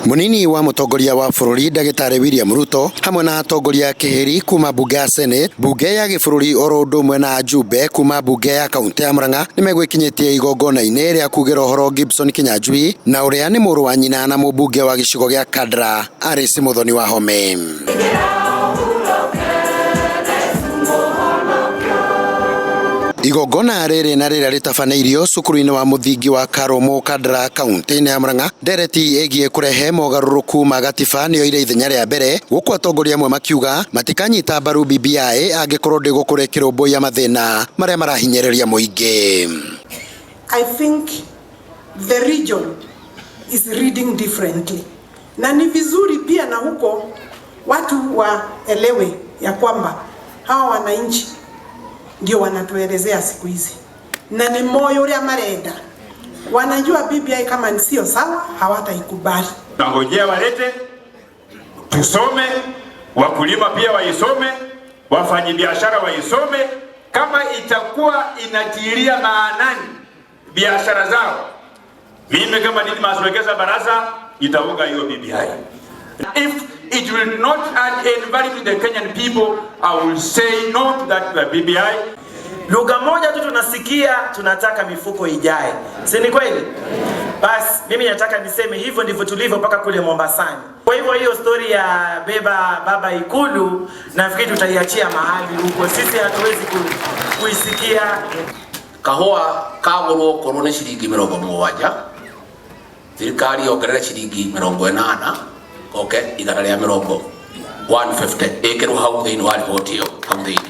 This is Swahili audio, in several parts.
Munini wa mutongoria wa bururi Ndagitari William Ruto hamwe na atongoria kihiri kuma bunge ya Senate, bunge ya gibururi oro ndumwe na ajumbe kuma bunge ya kaunti ya Murang'a nimegwikinyitie igongona-ini ria kugira horo Gibson Kinyanjui na uria ni muru wa nyina na mubunge wa gicigo gia Kandara Alice Muthoni Wahome. Igongona riri na rira ritabaneirio cukuru-ini wa muthingi wa Karomo Kandara kaunti-ini ya Murang'a ndereti igie kurehe mogaruruku ma gatiba niyo ire ithenya ria mbere guku atongoria amwe makiuga matikanyita mbaru BBI angikorwo ndigukure kirumbuia mathina maria marahinyiriria muingi. I think the region is reading differently. Na ni vizuri pia na huko watu waelewe ya kwamba hawa wananchi ndio wanatuelezea siku hizi na ni moyo ule marenda wanajua BBI kama ni sio sawa hawataikubali. Ngojea walete tusome, wakulima pia waisome, wafanyi biashara waisome, kama itakuwa inatilia maanani biashara zao. Mimi kama nilimawekeza baraza itaunga hiyo BBI. If it will not add any value to the Kenyan people, I will say no to that BBI. Lugha moja tu tunasikia, tunataka mifuko ijae. Si ni kweli? Basi mimi nataka niseme hivyo ndivyo tulivyo mpaka kule Mombasani. Kwa hivyo hiyo story ya baba Ikulu nafikiri tutaiachia mahali huko. Sisi hatuwezi kuisikia. Kahua kagurwo korone shilingi 70. Serikali yongerera shilingi 80. Okay, igana rĩa 150 ekero hau thiini wa riboti iyo hau thiini.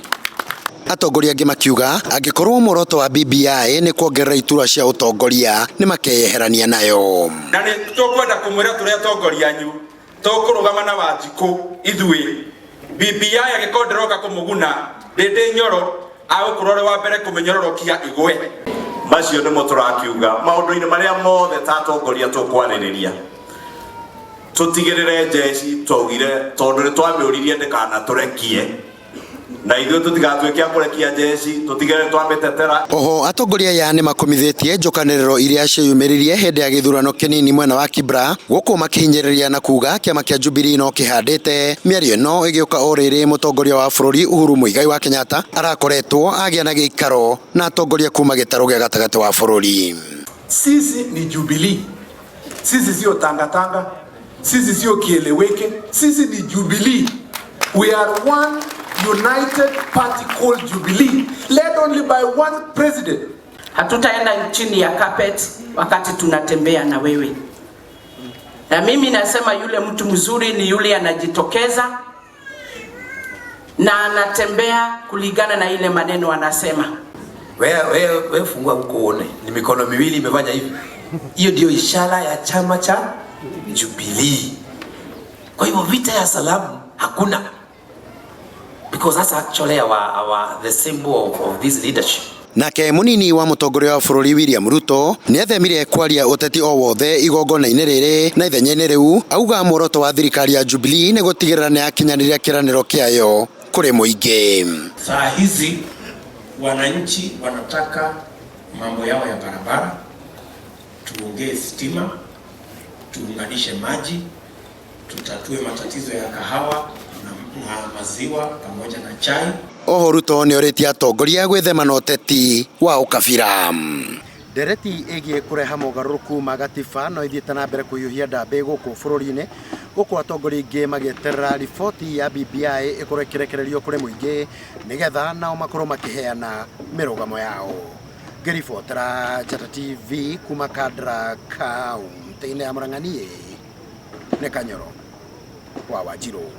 Atongoria angi makiuga angikorwo muoroto wa BBI ni kuongerera itura cia utongoria ni makeyeherania nayo. Na ni tukwenda kumwira turi atongoria anyu tukurugama na Wanjiku ithui BBI agikonderoka kumuguna ndindi nyoro agukurore wa mbere kumenyororokia igwe. Macio nimo turakiuga maundu-ini maria mothe tatongoria tukwaririria tutigirire jeshi tugire tondu ni twamiuririe ndikana turekie na ithuĩ tutigatwĩke akurekia jeshi tutigire twamitetera. Oho atongoria ya ni makomithitie njokanĩrĩro iria cieyumĩririe hĩndĩ ya gĩthurano kĩnini mwena wa Kibra gũkũ makihinyĩrĩria na kuga kĩama kĩa Jubilee no kĩhandĩte mĩario ĩno ĩgĩũka o rĩrĩ mũtongoria wa bũrũri Uhuru Muigai wa Kenyatta arakoretwo agĩa na gĩikaro na atongoria kuma gĩtarũ gĩa gatagatĩ wa bũrũri. Sisi ni Jubilee, sisi sio tangatanga, sisi sio kieleweke, sisi ni Jubilee. We are one united party called Jubilee, led only by one president. Hatutaenda chini ya carpet wakati tunatembea na wewe. Na mimi nasema yule mtu mzuri ni yule anajitokeza na anatembea kulingana na ile maneno anasema. Wewe fungua uone ni mikono miwili imefanya hivi. Hiyo ndio ishara ya chama cha Jubilee. Kwa hivyo vita ya salamu hakuna. Because that's actually the symbol of this leadership. Nake munini wa mutongoria wa bururi William Ruto ni athemire kwaria uteti o wothe igongona-ini riri na ithenya-ini riu auga muoroto wa thirikari ya Jubilee ni gutigirira ni akinyanĩria kiranĩro kiayo kuri muingi. Saa hizi wananchi wanataka mambo yao ya barabara, tuongee stima, tuunganishe maji, tutatue matatizo ya kahawa na maziwa pamoja na chai. Oho Ruto ni oritie atongoria gwithema na uteti wa ukabira. Ndereti igie kureha mogaruruku ma gatiba no ithiĩte na mbere kũhiũhia ndambĩ gũkũ bũrũri-inĩ gũkũ atongoria aingĩ magĩeterera riboti ya BBI ĩkorwo ĩkĩrekererio kũrĩ mũingĩ nĩgetha nao makorwo makĩheana mĩrũgamo yao. Ngĩribotera Njata TV kuma Kandara kaunti-inĩ ya Murang'a, nĩ Kanyoro wa Wanjiru.